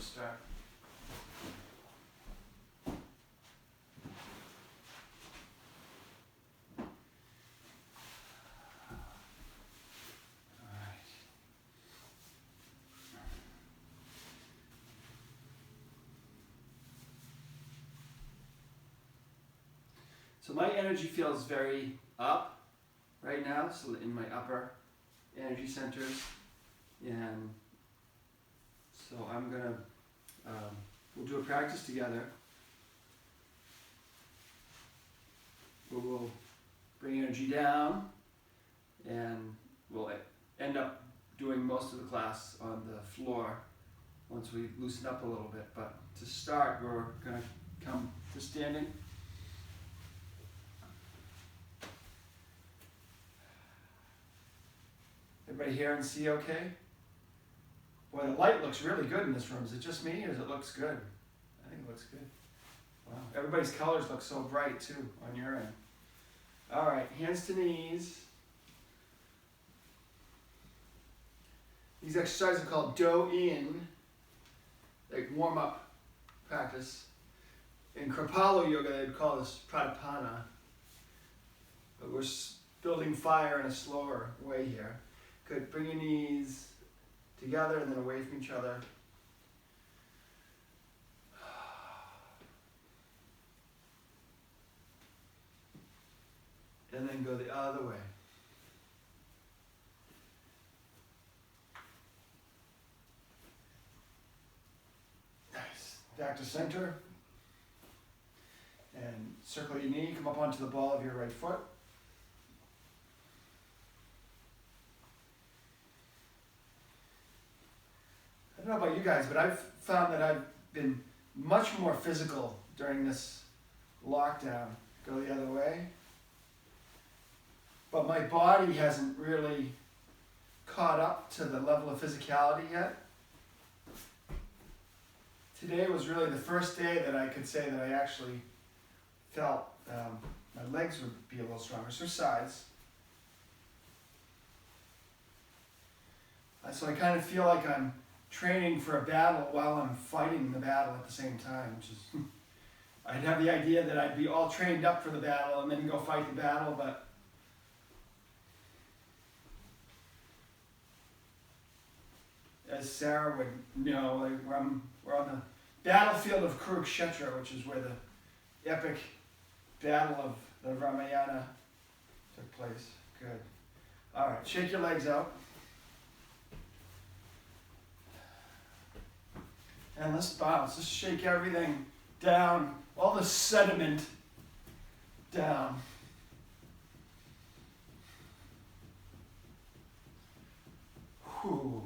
start. So my energy feels very up right now, so in my upper energy centers, and so I'm gonna, we'll do a practice together where we'll bring energy down, and we'll end up doing most of the class on the floor once we loosen up a little bit. But to start, we're gonna come to standing. Everybody hear and see okay? Boy, the light looks really good in this room. Is it just me, or does it looks good? I think it looks good. Wow, everybody's colors look so bright too on your end. All right, hands to knees. These exercises are called do-in, like warm-up practice. In Kripalu Yoga, they'd call this pratapana. But we're building fire in a slower way here. Good, bring your knees together and then away from each other. And then go the other way. Nice. Back to center. And circle your knee, come up onto the ball of your right foot. I don't know about you guys, but I've found that I've been much more physical during this lockdown. Go the other way. But my body hasn't really caught up to the level of physicality yet. Today was really the first day that I could say that I actually felt my legs would be a little stronger, so sides. So I kind of feel like I'm training for a battle while I'm fighting the battle at the same time, which is, I'd have the idea that I'd be all trained up for the battle and then go fight the battle, but as Sarah would know, like we're on the battlefield of Kurukshetra, which is where the epic battle of the Ramayana took place. Good. All right, shake your legs out. And let's bounce. Let's shake everything down, all the sediment down. Whew.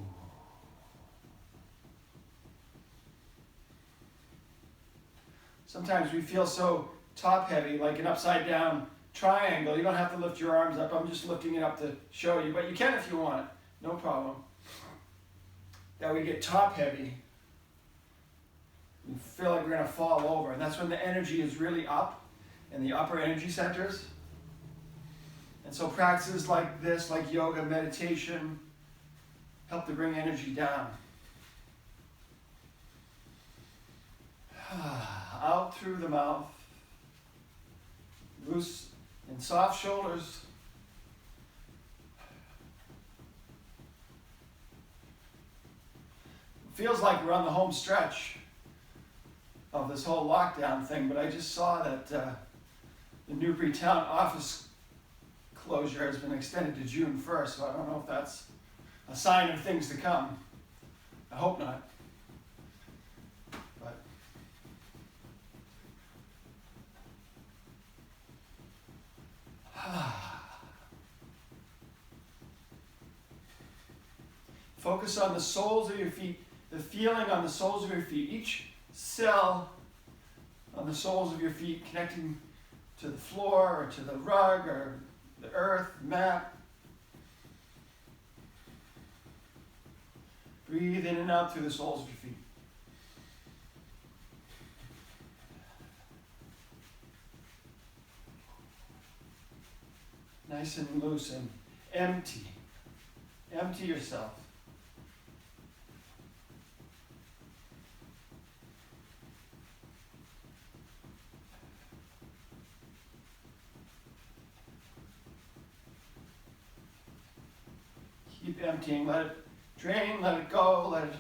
Sometimes we feel so top heavy, like an upside down triangle. You don't have to lift your arms up. I'm just lifting it up to show you, but you can if you want, no problem. That we get top heavy. We feel like we're going to fall over, and that's when the energy is really up in the upper energy centers. And so practices like this, like yoga, meditation, help to bring energy down. Out through the mouth, loose and soft shoulders. It feels like we're on the home stretch of this whole lockdown thing, but I just saw that the Newburytown office closure has been extended to June 1st, so I don't know if that's a sign of things to come. I hope not. But focus on the soles of your feet, the feeling on the soles of your feet. Each cell on the soles of your feet connecting to the floor or to the rug or the earth, mat. Breathe in and out through the soles of your feet. Nice and loose and empty. Empty yourself. Keep emptying, let it drain, let it go, let it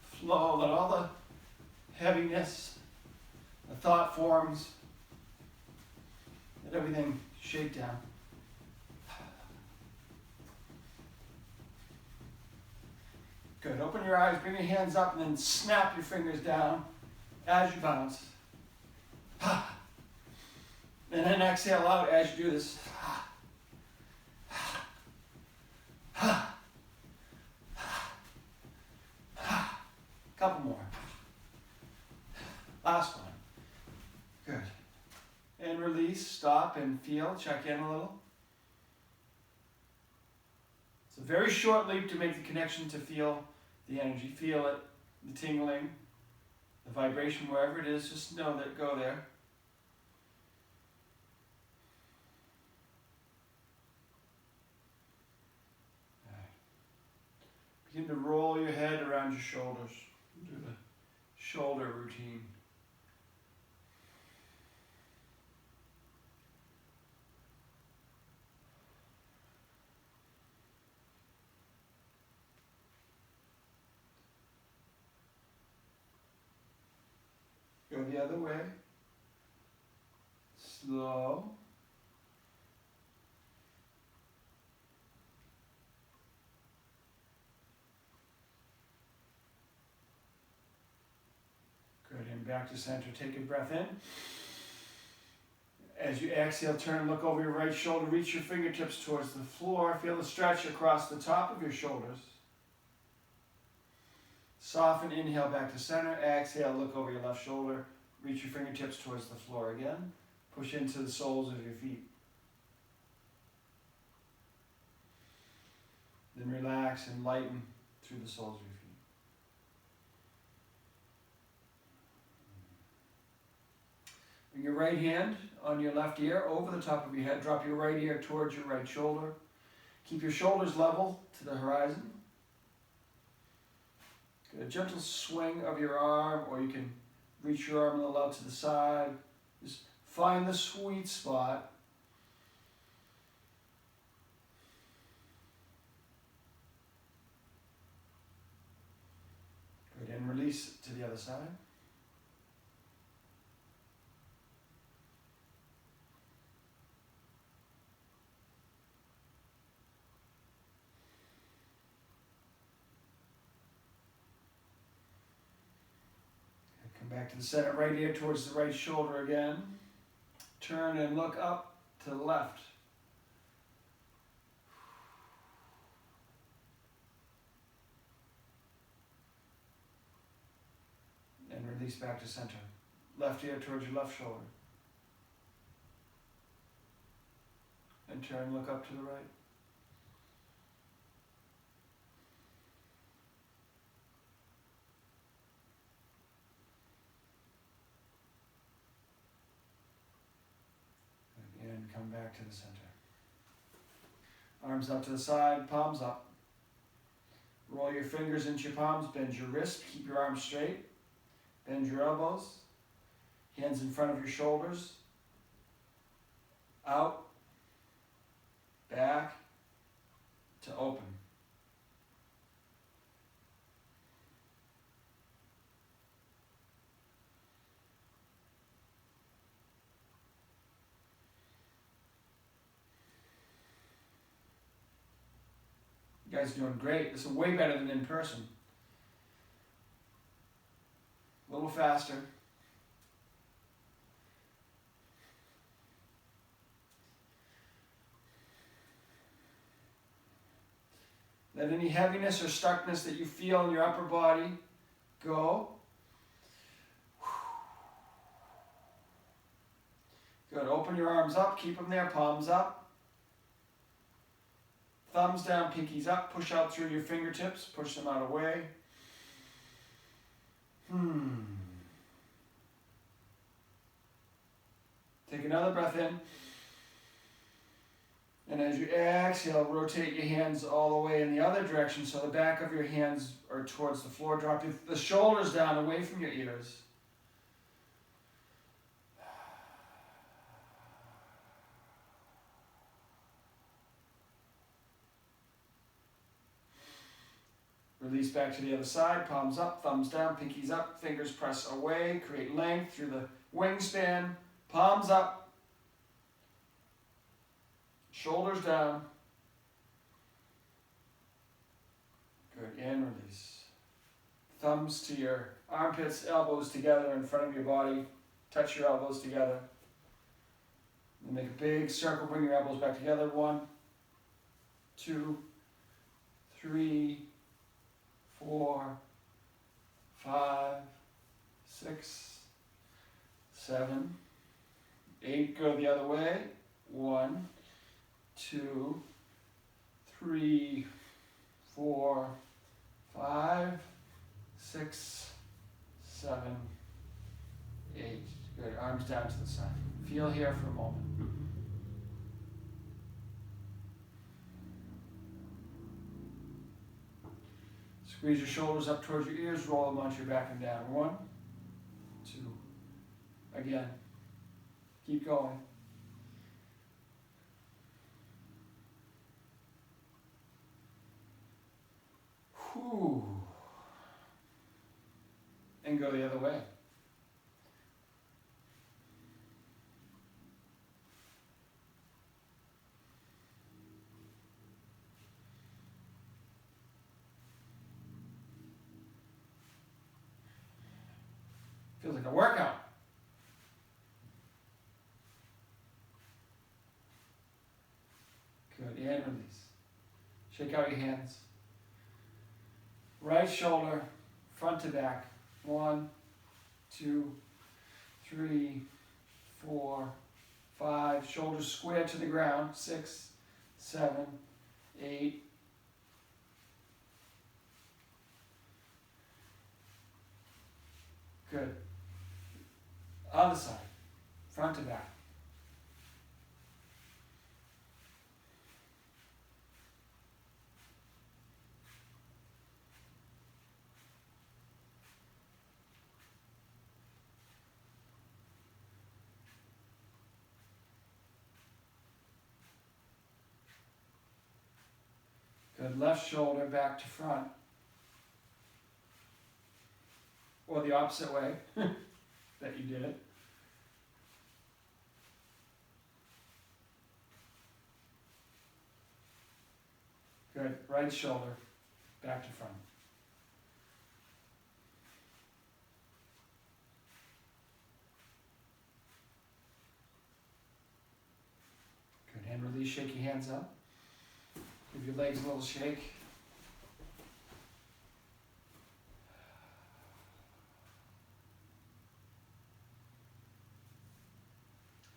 flow, let all the heaviness, the thought forms, let everything shake down. Good. Open your eyes, bring your hands up, and then snap your fingers down as you bounce. And then exhale out as you do this. Couple more. Last one. Good. And release, stop and feel, check in a little. It's a very short leap to make the connection to feel the energy. Feel it, the tingling, the vibration, wherever it is, just know that, go there. Begin to roll your head around your shoulders. Do the shoulder routine. Go the other way. Slow. Good, and back to center. Take a breath in. As you exhale, turn and look over your right shoulder. Reach your fingertips towards the floor. Feel the stretch across the top of your shoulders. Soften, inhale back to center. Exhale, look over your left shoulder. Reach your fingertips towards the floor again. Push into the soles of your feet. Then relax and lighten through the soles of your feet. Bring your right hand on your left ear over the top of your head. Drop your right ear towards your right shoulder. Keep your shoulders level to the horizon. Get a gentle swing of your arm, or you can reach your arm a little out to the side. Just find the sweet spot. Good, and release to the other side. Back to the center, right ear towards the right shoulder again. Turn and look up to the left. And release back to center. Left ear towards your left shoulder. And turn and look up to the right. And come back to the center. Arms up to the side, palms up. Roll your fingers into your palms, bend your wrist, keep your arms straight. Bend your elbows. Hands in front of your shoulders. Out. Back. To open. You guys are doing great. This is way better than in person. A little faster. Let any heaviness or stuckness that you feel in your upper body go. Good. Open your arms up. Keep them there. Palms up. Thumbs down, pinkies up. Push out through your fingertips. Push them out away. Take another breath in. And as you exhale, rotate your hands all the way in the other direction so the back of your hands are towards the floor. Drop the shoulders down away from your ears. Release back to the other side, palms up, thumbs down, pinkies up, fingers press away, create length through the wingspan, palms up, shoulders down. Good, and release. Thumbs to your armpits, elbows together in front of your body, touch your elbows together. And make a big circle, bring your elbows back together. 1, 2, 3, 4, 5, 6, 7, 8. Go the other way. 1, 2, 3, 4, 5, 6, 7, 8. Good. Arms down to the side. Feel here for a moment. Squeeze your shoulders up towards your ears, roll them onto your back and down. 1, 2. Again. Keep going. Whew. And go the other way. Feels like a workout. Good, and release. Shake out your hands. Right shoulder, front to back. 1, 2, 3, 4, 5. Shoulders square to the ground. 6, 7, 8. Good. Other side, front to back. Good. Left shoulder back to front. Or the opposite way that you did it. Good. Right shoulder back to front. Good. Hand release, shake your hands up. Give your legs a little shake.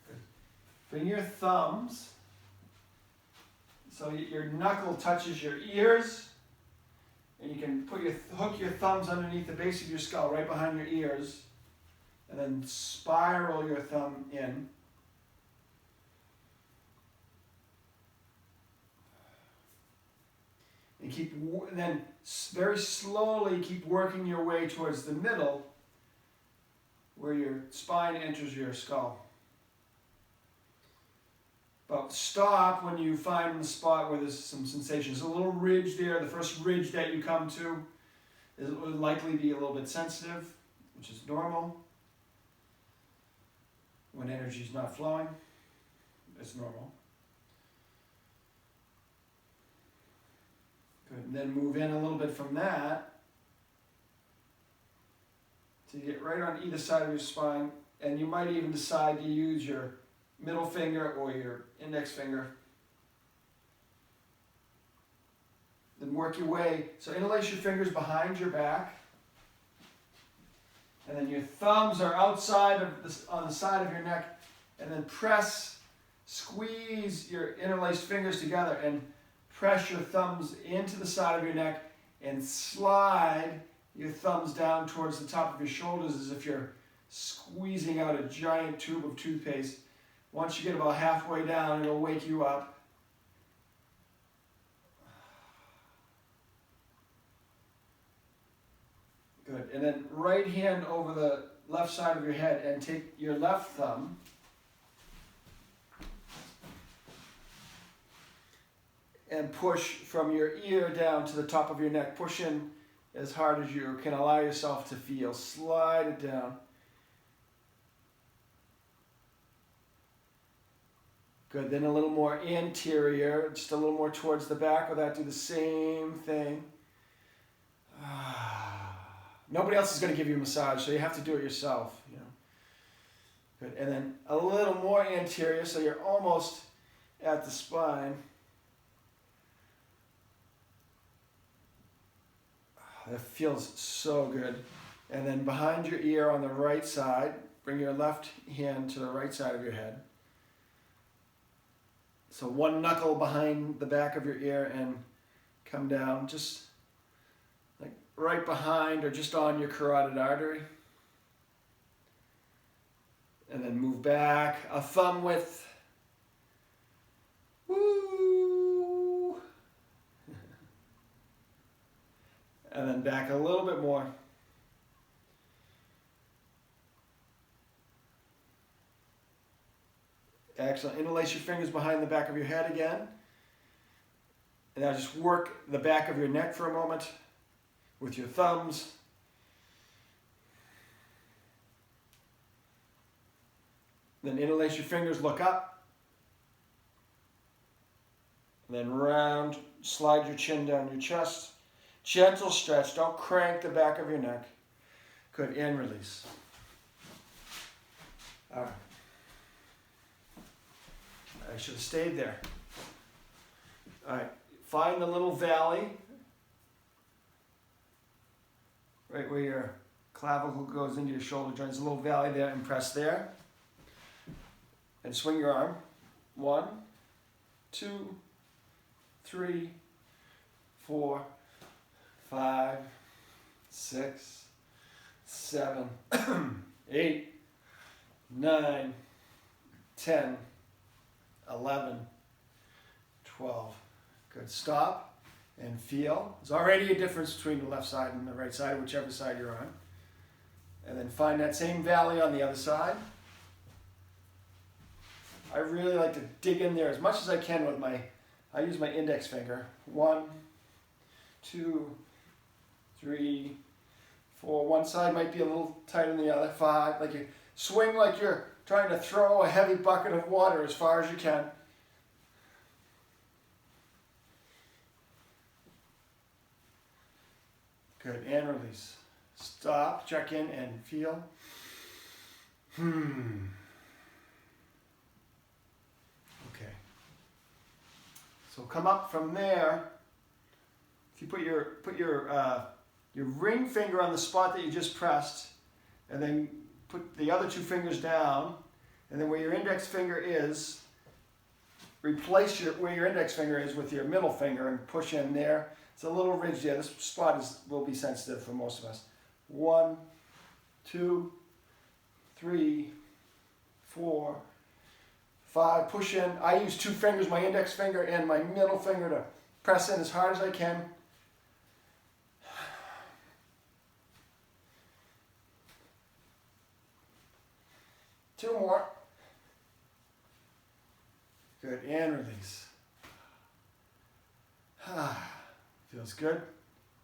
Good. Bring your thumbs so your knuckle touches your ears, and you can hook your thumbs underneath the base of your skull, right behind your ears, and then spiral your thumb in. And then very slowly keep working your way towards the middle, where your spine enters your skull. But stop when you find the spot where there's some sensation. There's a little ridge there. The first ridge that you come to will likely be a little bit sensitive, which is normal. When energy is not flowing, it's normal. Good. And then move in a little bit from that to get right on either side of your spine. And you might even decide to use your middle finger or your index finger. Then work your way. So interlace your fingers behind your back. And then your thumbs are outside of on the side of your neck. And then squeeze your interlaced fingers together and press your thumbs into the side of your neck and slide your thumbs down towards the top of your shoulders as if you're squeezing out a giant tube of toothpaste. Once you get about halfway down, it'll wake you up. Good. And then right hand over the left side of your head and take your left thumb and push from your ear down to the top of your neck. Push in as hard as you can allow yourself to feel. Slide it down. Good, then a little more anterior, just a little more towards the back. With that, do the same thing. Nobody else is going to give you a massage, so you have to do it yourself. You know. Good, and then a little more anterior, so you're almost at the spine. That feels so good. And then behind your ear on the right side, bring your left hand to the right side of your head. So one knuckle behind the back of your ear and come down just like right behind or just on your carotid artery. And then move back a thumb width. Woo! And then back a little bit more. Excellent. Interlace your fingers behind the back of your head again. And now just work the back of your neck for a moment with your thumbs. Then interlace your fingers, look up. And then round, slide your chin down your chest. Gentle stretch, don't crank the back of your neck. Good, and release. All right. I should have stayed there. All right, find the little valley, right where your clavicle goes into your shoulder joints, a little valley there, and press there. And swing your arm. 1, 2, 3, 4, 5, 6, 7, 8, 9, 10, 11, 12. Good. Stop and feel. There's already a difference between the left side and the right side, whichever side you're on. And then find that same valley on the other side. I really like to dig in there as much as I can with I use my index finger. 1, 2, 3, 4. One side might be a little tighter than the other. 5. Like you swing like you're trying to throw a heavy bucket of water as far as you can. Good, and release. Stop, check in, and feel. Okay. So come up from there. If you put your ring finger on the spot that you just pressed, and then put the other 2 fingers down, and then where your index finger is, replace where your index finger is with your middle finger and push in there. It's a little ridge there. This spot will be sensitive for most of us. 1, 2, 3, 4, 5. Push in. I use 2 fingers, my index finger and my middle finger, to press in as hard as I can. Two more. Good, and release. Feels good.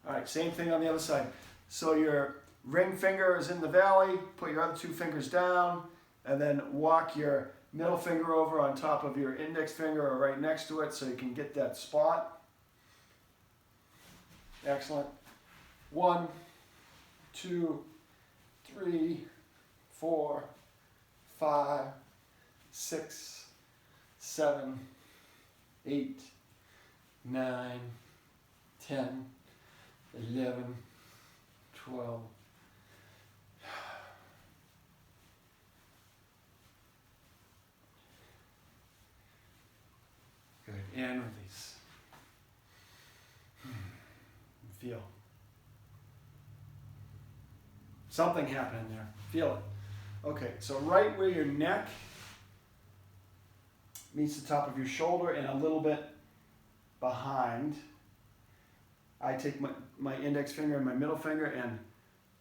All right, same thing on the other side. So your ring finger is in the valley, put your other 2 fingers down, and then walk your middle finger over on top of your index finger or right next to it so you can get that spot. Excellent. 1, 2, 3, 4, 5, 6, 7, 8, 9, 10, 11, 12. Good, and release. Feel. Something happening there. Feel it. Okay, so right where your neck meets the top of your shoulder and a little bit behind, I take my index finger and my middle finger and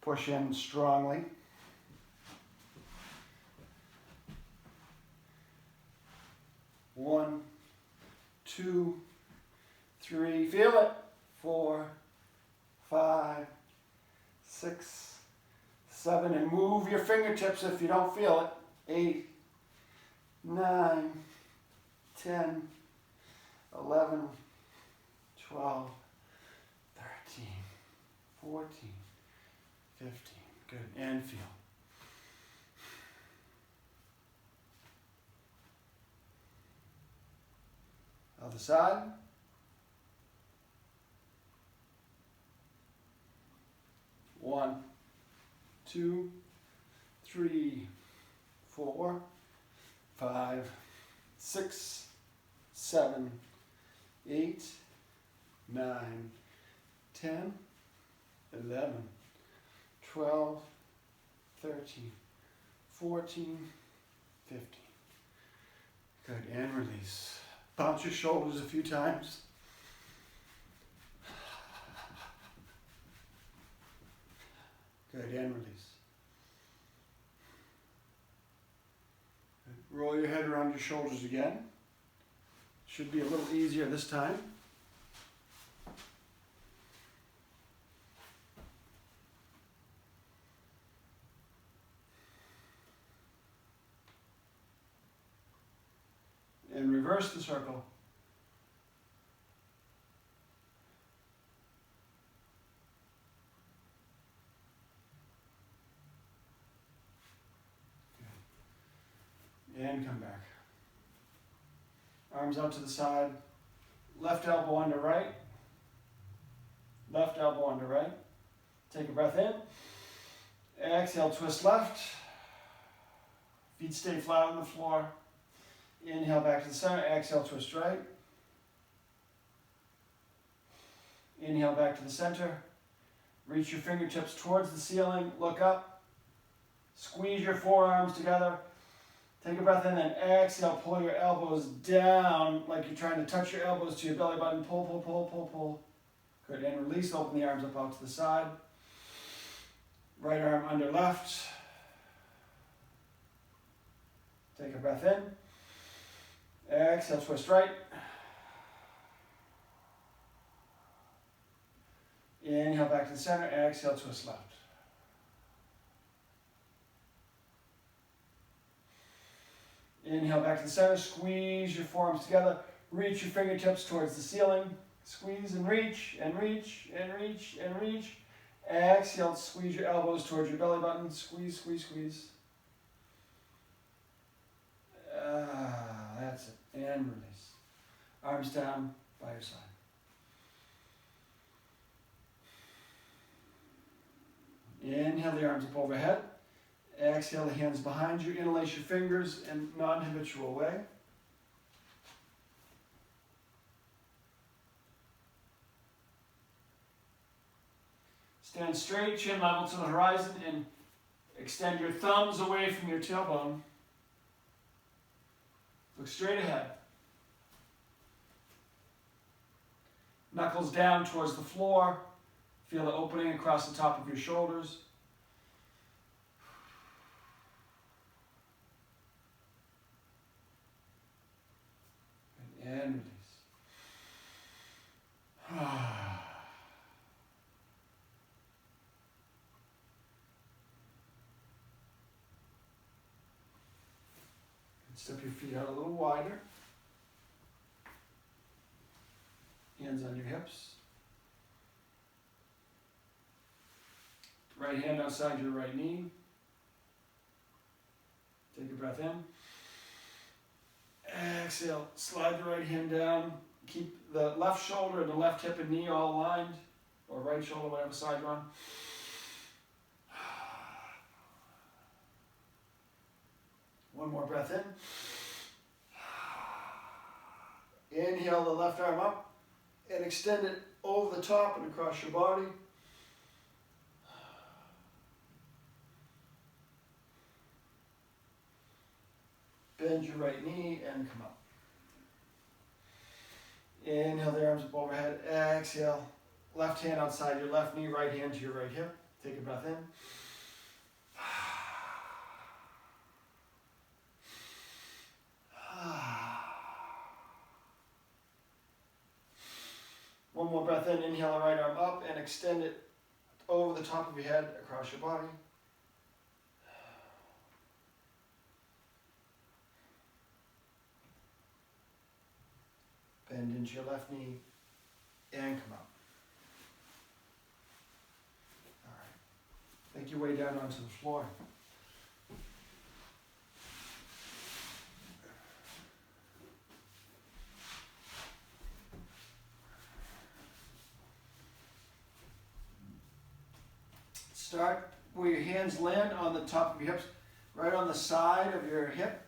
push in strongly. One, 2, 3, feel it. 4, 5, 6, 7, and move your fingertips if you don't feel it. 8, 9, 10, 11, 12, 13, 14, 15. Good. And feel. Other side. 1, 2, 3, 4, 5, 6, 7, 8, 9, 10, 11, 12, 13, 14, 15. Good, and release. Bounce your shoulders a few times. Good, and release. Good. Roll your head around your shoulders again. Should be a little easier this time. And reverse the circle. And come back. Arms out to the side. Left elbow under right. Left elbow under right. Take a breath in. Exhale, twist left. Feet stay flat on the floor. Inhale back to the center. Exhale, twist right. Inhale back to the center. Reach your fingertips towards the ceiling. Look up. Squeeze your forearms together. Take a breath in, then exhale, pull your elbows down like you're trying to touch your elbows to your belly button. Pull, pull, pull, pull, pull. Good, and release, open the arms up out to the side. Right arm under left. Take a breath in. Exhale, twist right. Inhale back to the center, exhale, twist left. Inhale back to the center, squeeze your forearms together, reach your fingertips towards the ceiling, squeeze and reach, and reach, and reach, and reach. Exhale, squeeze your elbows towards your belly button, squeeze, squeeze, squeeze. That's it, and release. Arms down by your side. Inhale the arms up overhead. Exhale the hands behind you. Interlace your fingers in non-habitual way. Stand straight, chin level to the horizon, and extend your thumbs away from your tailbone. Look straight ahead. Knuckles down towards the floor. Feel the opening across the top of your shoulders. And release. Step your feet out a little wider. Hands on your hips. Right hand outside your right knee. Take a breath in. Exhale, slide the right hand down. Keep the left shoulder and the left hip and knee all aligned, or right shoulder, whatever side you're on. One more breath in. Inhale the left arm up and extend it over the top and across your body. Bend your right knee and come up. Inhale the arms up overhead. Exhale. Left hand outside your left knee, right hand to your right hip. Take a breath in. One more breath in. Inhale the right arm up and extend it over the top of your head, across your body. Bend into your left knee and come up. All right. Make your way down onto the floor. Start where your hands land on the top of your hips, right on the side of your hip.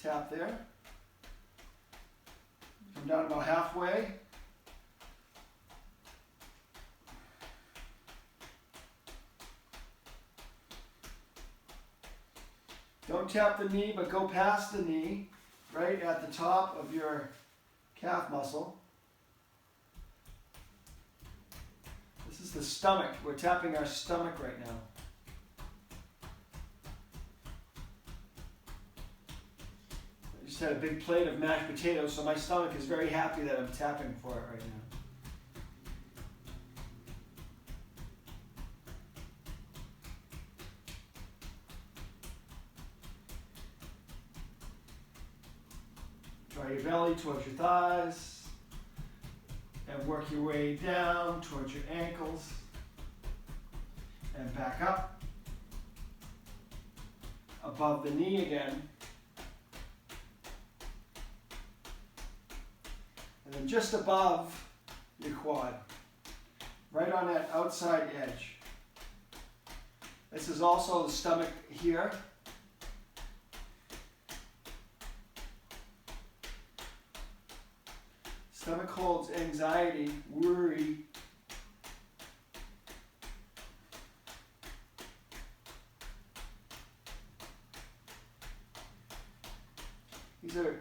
Tap there. Come down about halfway. Don't tap the knee, but go past the knee, right at the top of your calf muscle. This is the stomach. We're tapping our stomach right now. I just had a big plate of mashed potatoes, so my stomach is very happy that I'm tapping for it right now. Draw your belly towards your thighs. And work your way down towards your ankles. And back up. Above the knee again. And then just above your quad. Right on that outside edge. This is also the stomach here. Stomach holds anxiety, worry. These are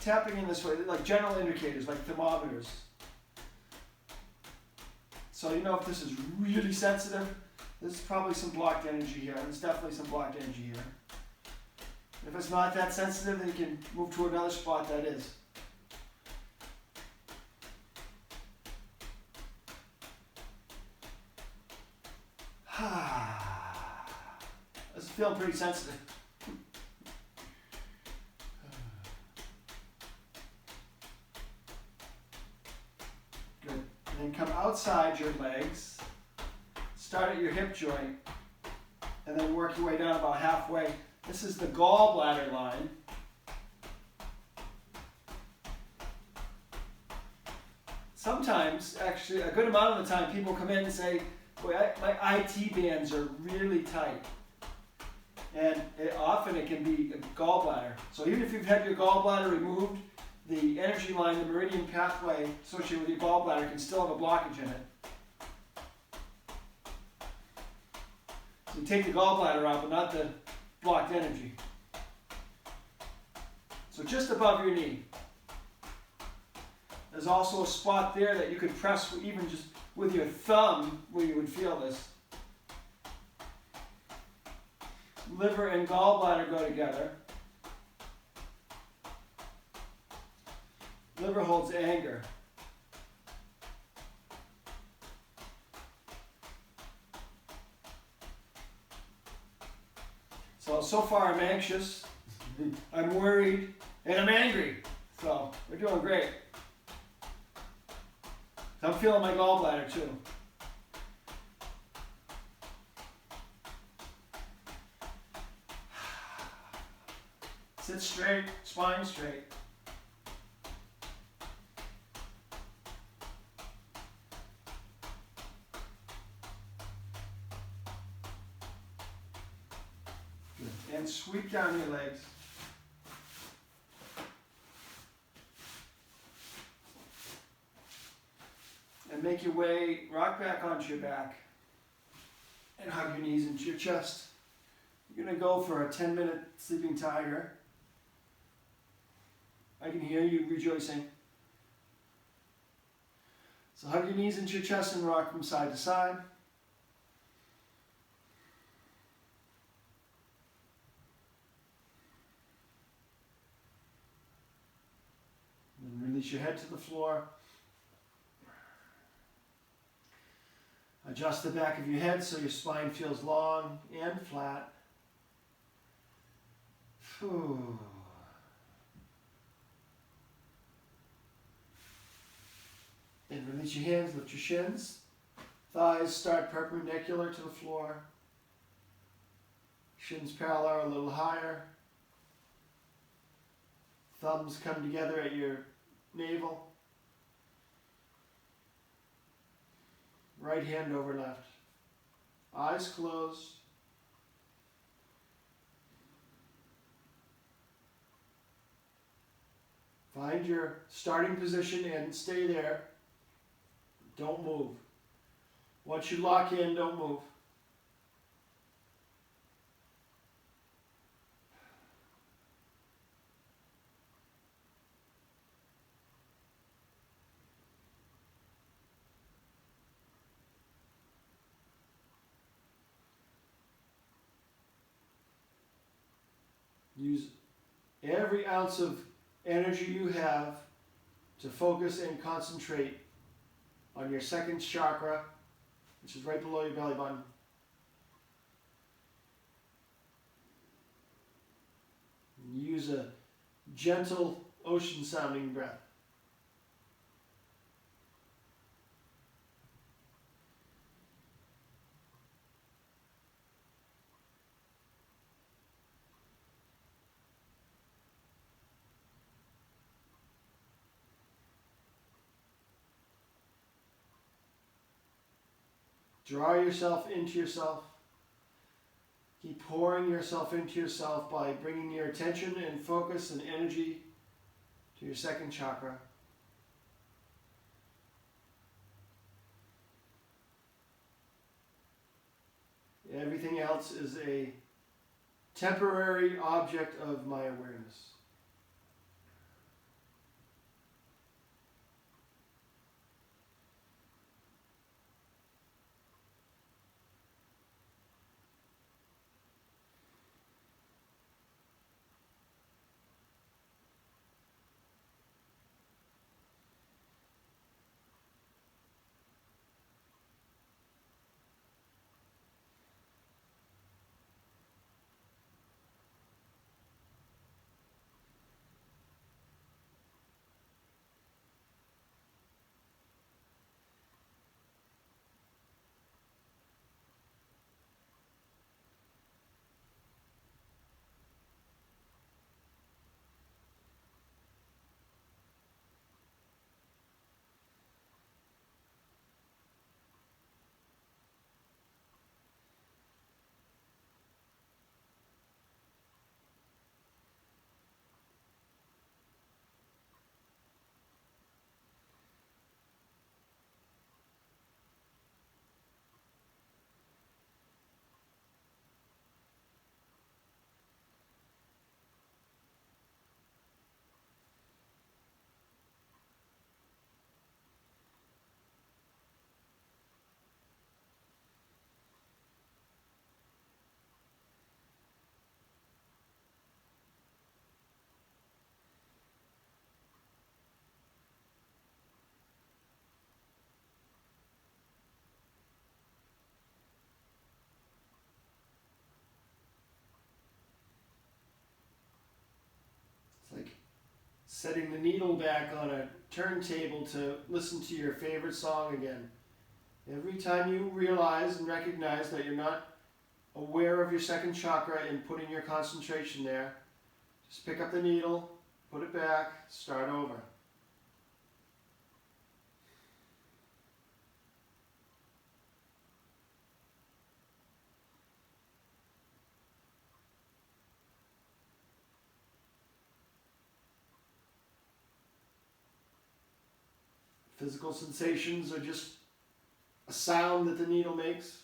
tapping in this way, like general indicators, like thermometers. So you know if this is really sensitive, there's probably some blocked energy here. There's definitely some blocked energy here. If it's not that sensitive, then you can move to another spot that is. This is feeling pretty sensitive. Good. And then come outside your legs. Start at your hip joint. And then work your way down about halfway. This is the gallbladder line. Sometimes, actually, a good amount of the time, people come in and say, boy, my IT bands are really tight. And often it can be a gallbladder. So even if you've had your gallbladder removed, the energy line, the meridian pathway associated with your gallbladder can still have a blockage in it. So you take the gallbladder out, but not the blocked energy. So just above your knee. There's also a spot there that you could press even just with your thumb where you would feel this. Liver and gallbladder go together. Liver holds anger. So far I'm anxious, I'm worried, and I'm angry. So we're doing great. I'm feeling my gallbladder too. Sit straight, spine straight. Good. And sweep down your legs. And make your way, rock back onto your back. And hug your knees into your chest. You're going to go for a 10-minute sleeping tiger. I can hear you rejoicing. So hug your knees into your chest and rock from side to side. And release your head to the floor. Adjust the back of your head so your spine feels long and flat. Whew. And release your hands, lift your shins. Thighs start perpendicular to the floor. Shins parallel a little higher. Thumbs come together at your navel. Right hand over left. Eyes closed. Find your starting position and stay there. Don't move. Once you lock in, don't move. Use every ounce of energy you have to focus and concentrate on your second chakra, which is right below your belly button. Use a gentle ocean sounding breath. Draw yourself into yourself. Keep pouring yourself into yourself by bringing your attention and focus and energy to your second chakra. Everything else is a temporary object of my awareness. It's like setting the needle back on a turntable to listen to your favorite song again. Every time you realize and recognize that you're not aware of your second chakra and putting your concentration there, just pick up the needle, put it back, start over. Physical sensations are just a sound that the needle makes.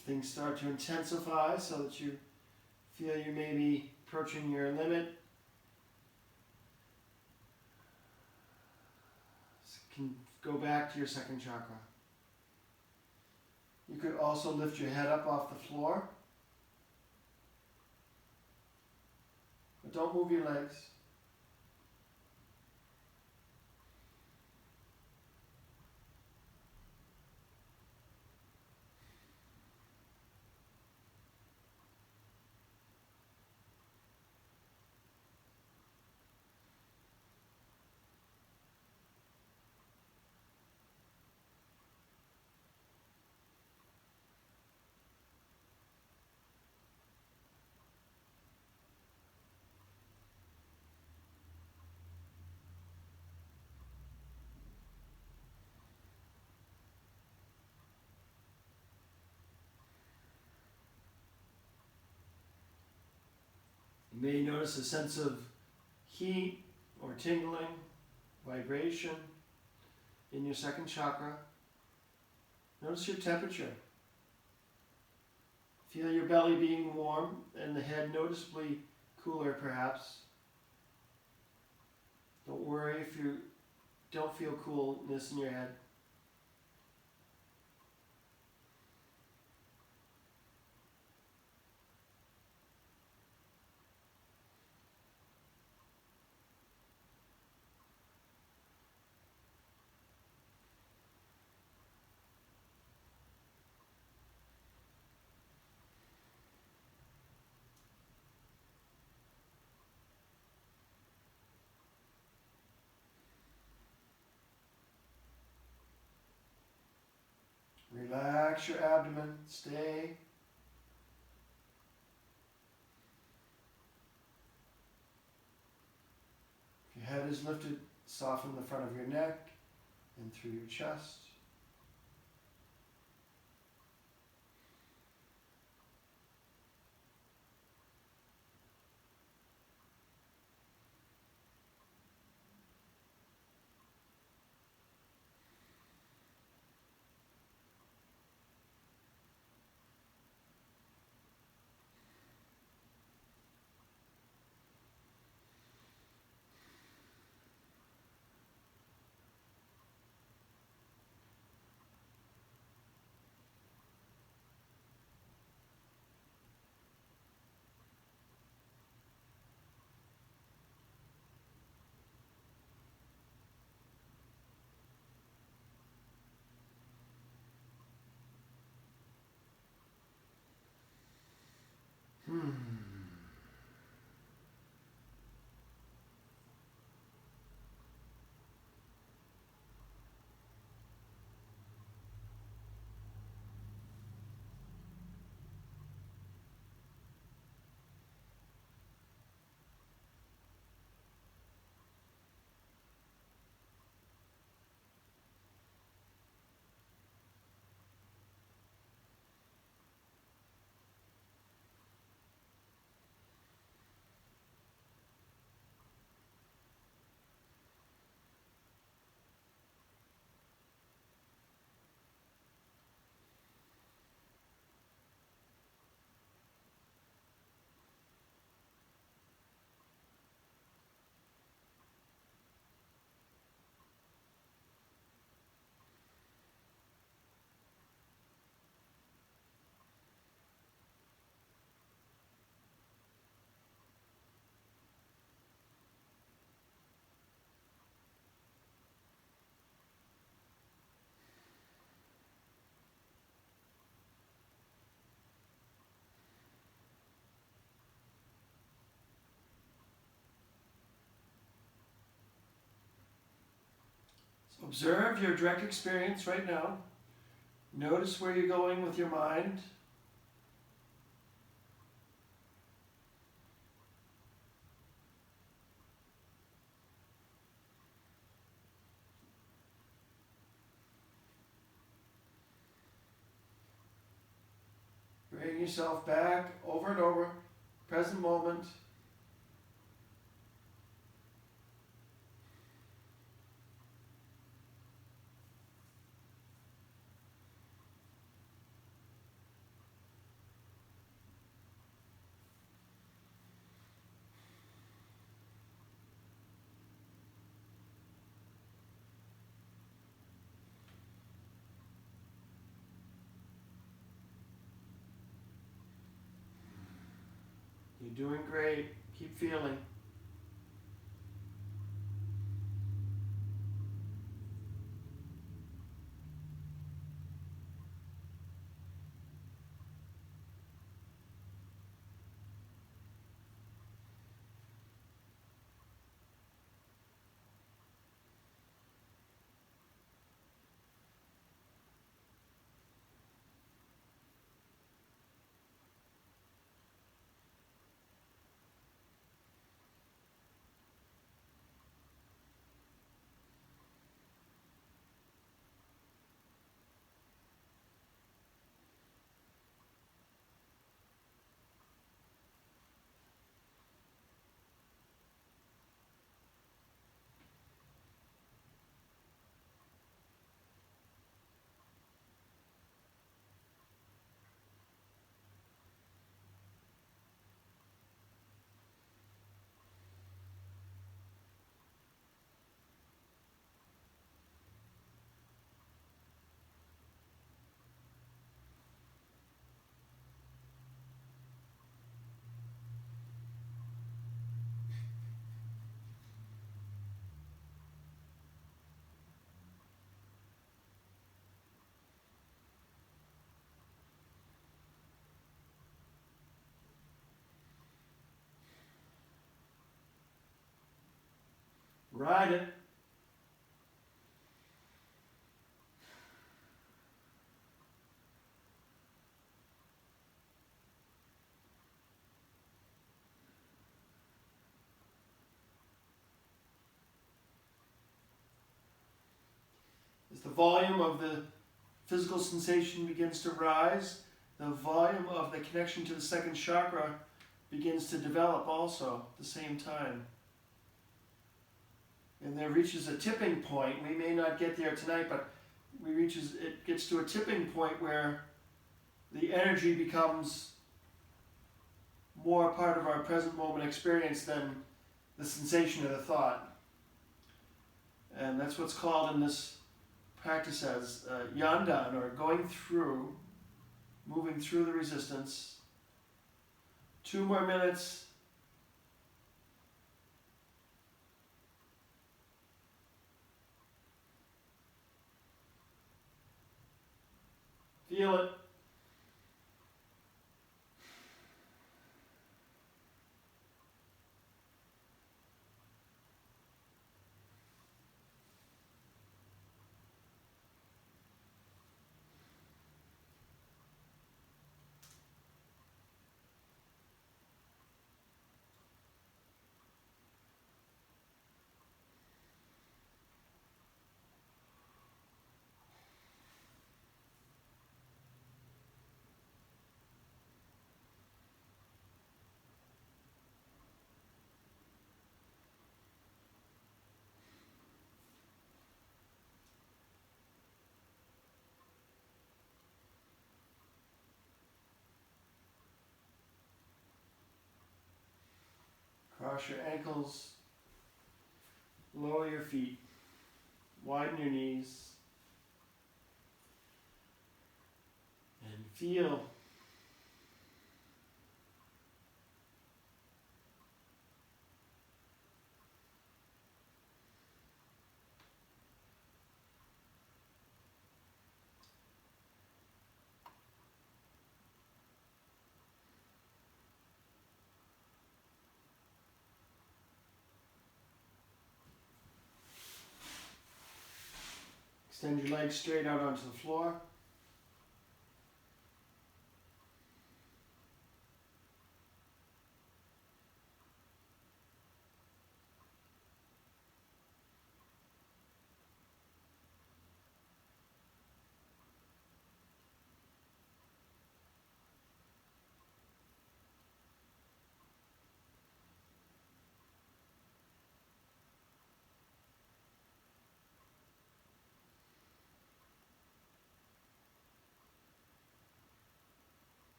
If things start to intensify so that you feel you may be approaching your limit, can go back to your second chakra. You could also lift your head up off the floor, but don't move your legs. You may notice a sense of heat or tingling, vibration in your second chakra. Notice your temperature. Feel your belly being warm and the head noticeably cooler perhaps. Don't worry if you don't feel coolness in your head. Relax your abdomen, stay. If your head is lifted, soften the front of your neck and through your chest. So observe your direct experience right now. Notice where you're going with your mind. Bring yourself back over and over, present moment. You're doing great. Keep feeling. Ride it. As the volume of the physical sensation begins to rise, the volume of the connection to the second chakra begins to develop also at the same time. And there reaches a tipping point. We may not get there tonight, but it gets to a tipping point where the energy becomes more part of our present moment experience than the sensation or the thought. And that's what's called in this practice as yandan, or going through, moving through the resistance. 2 more minutes. Feel it. Cross your ankles, lower your feet, widen your knees, and feel. Extend your legs straight out onto the floor.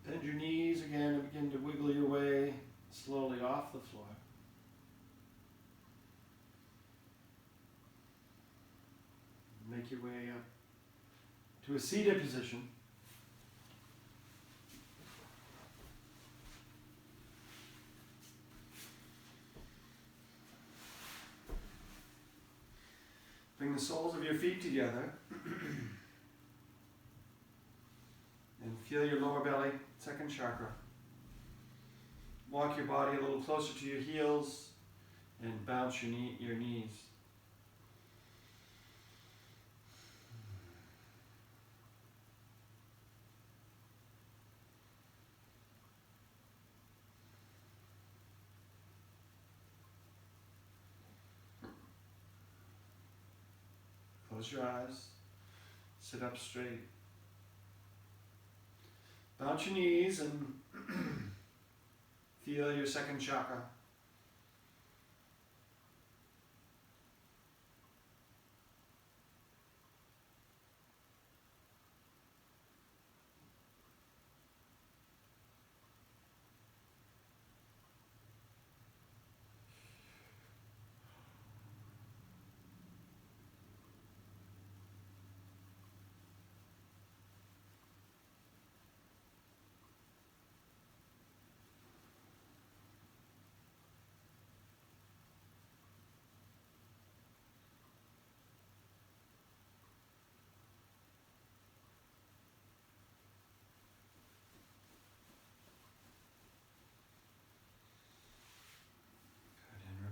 Bend your knees again and begin to wiggle your way slowly off the floor. Make your way up to a seated position. Bring the soles of your feet together. And feel your lower belly, second chakra. Walk your body a little closer to your heels and bounce your knees. Close your eyes. Sit up straight. Bounce your knees and feel your second chakra.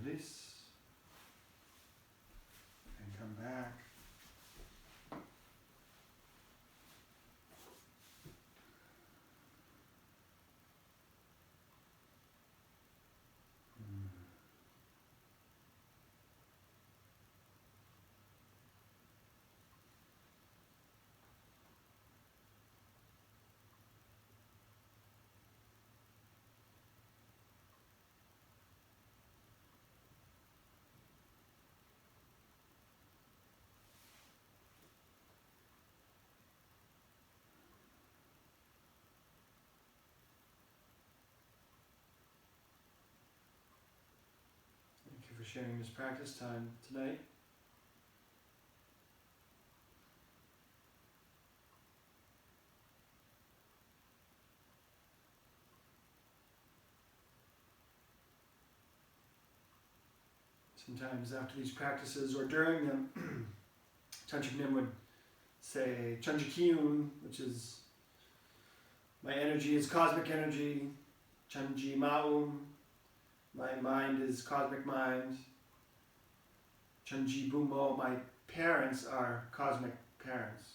Release and come back. Thank you for sharing this practice time tonight. Sometimes after these practices or during them, Tantric Nim would say Chanji which is my energy is cosmic energy, Chanji Maum, my mind is cosmic mind, Chanji Bumo, my parents are cosmic parents.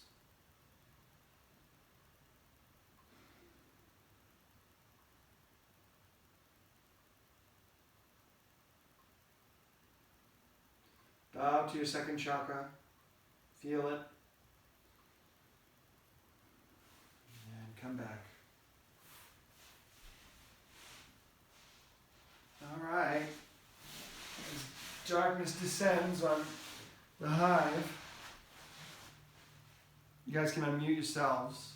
Bow to your second chakra, feel it, and come back. All right, as darkness descends on the hive, you guys can unmute yourselves.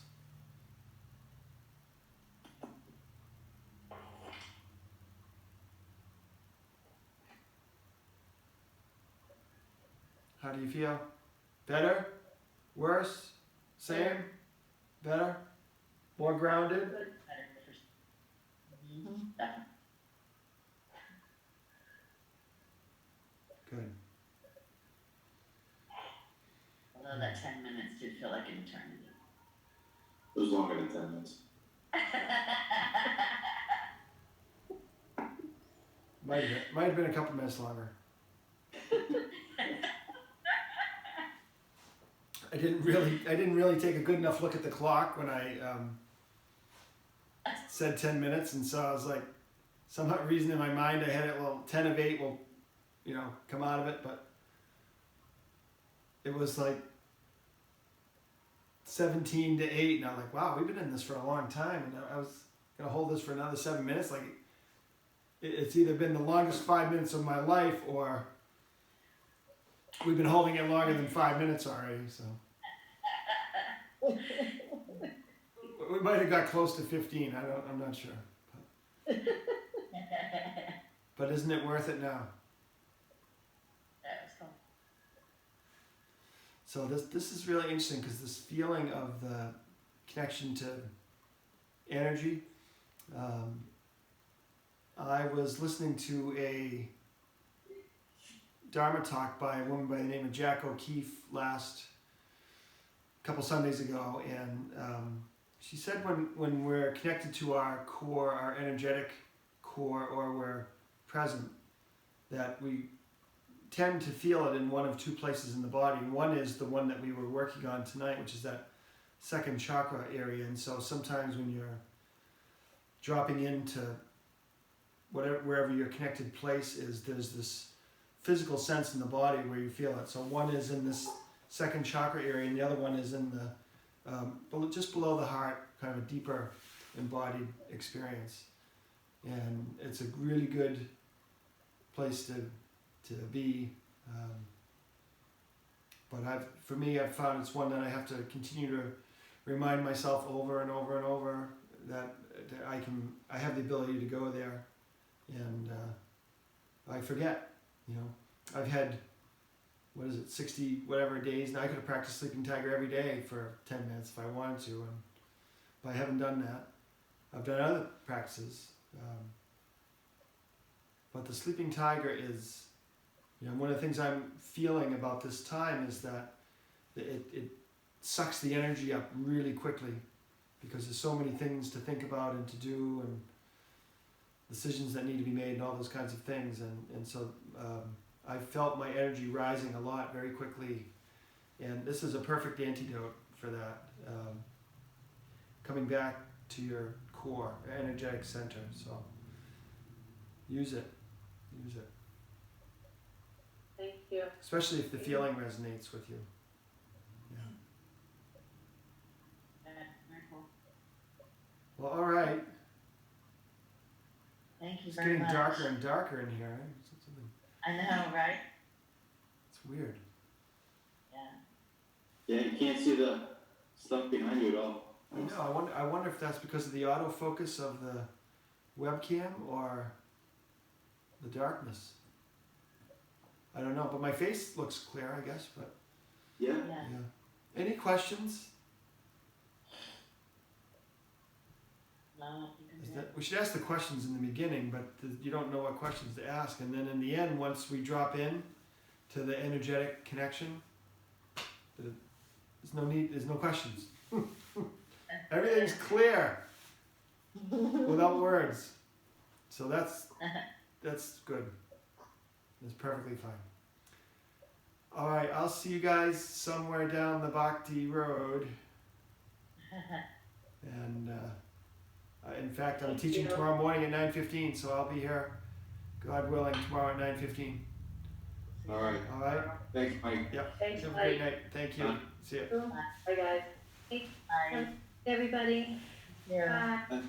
How do you feel? Better? Worse? Same? Better? More grounded? Good. Although that 10 minutes did feel like an eternity. It was longer than 10 minutes. Might have been a couple minutes longer. I didn't really take a good enough look at the clock when I said 10 minutes, and so I was like, somehow reason in my mind I had it, well, 10 of 8 will, come out of it, but it was like 17 to 8, and I'm like, wow, we've been in this for a long time, and I was gonna hold this for another 7 minutes. Like, it's either been the longest 5 minutes of my life, or we've been holding it longer than 5 minutes already. So We might have got close to 15. I'm not sure. But isn't it worth it now? That was cool. So this is really interesting because this feeling of the connection to energy. I was listening to a Dharma talk by a woman by the name of Jack O'Keefe last couple Sundays ago, and she said when we're connected to our core, our energetic core, or we're present, that we tend to feel it in one of two places in the body. One is the one that we were working on tonight, which is that second chakra area. And so sometimes when you're dropping into wherever your connected place is, there's this physical sense in the body where you feel it. So one is in this second chakra area, and the other one is in the just below the heart, kind of a deeper embodied experience. And it's a really good place to be. But for me, I've found it's one that I have to continue to remind myself over and over and over that I have the ability to go there, and I forget. I've had 60 whatever days, and I could have practiced Sleeping Tiger every day for 10 minutes if I wanted to, but I haven't done that. I've done other practices, but the Sleeping Tiger is, one of the things I'm feeling about this time is that it sucks the energy up really quickly, because there's so many things to think about and to do, and decisions that need to be made and all those kinds of things, and so I felt my energy rising a lot very quickly, and this is a perfect antidote for that, coming back to your core, your energetic center. So use it. Thank you. Especially if the feeling resonates with you. Yeah. Very cool. Well, all right. Thank you It's very getting much. darker and darker in here. I know, right? It's weird. Yeah. Yeah, you can't see the stuff behind you at all. I know. I wonder if that's because of the autofocus of the webcam or the darkness. I don't know, but my face looks clear, I guess. But Yeah. Yeah. yeah. Any questions? No, you can do it. We should ask the questions in the beginning, but you don't know what questions to ask. And then in the end, once we drop in to the energetic connection, there's no need. There's no questions. Everything's clear without words. So that's good. It's perfectly fine. All right, I'll see you guys somewhere down the Bhakti Road. And in fact, I'm Thank teaching you. tomorrow morning at 9:15, so I'll be here, God willing, tomorrow at 9:15. All right. All right? Thanks, Mike. Yep. Thanks, Have a great Mike. night. Thank you. See ya. Bye, guys. Bye. Everybody. Yeah. Bye.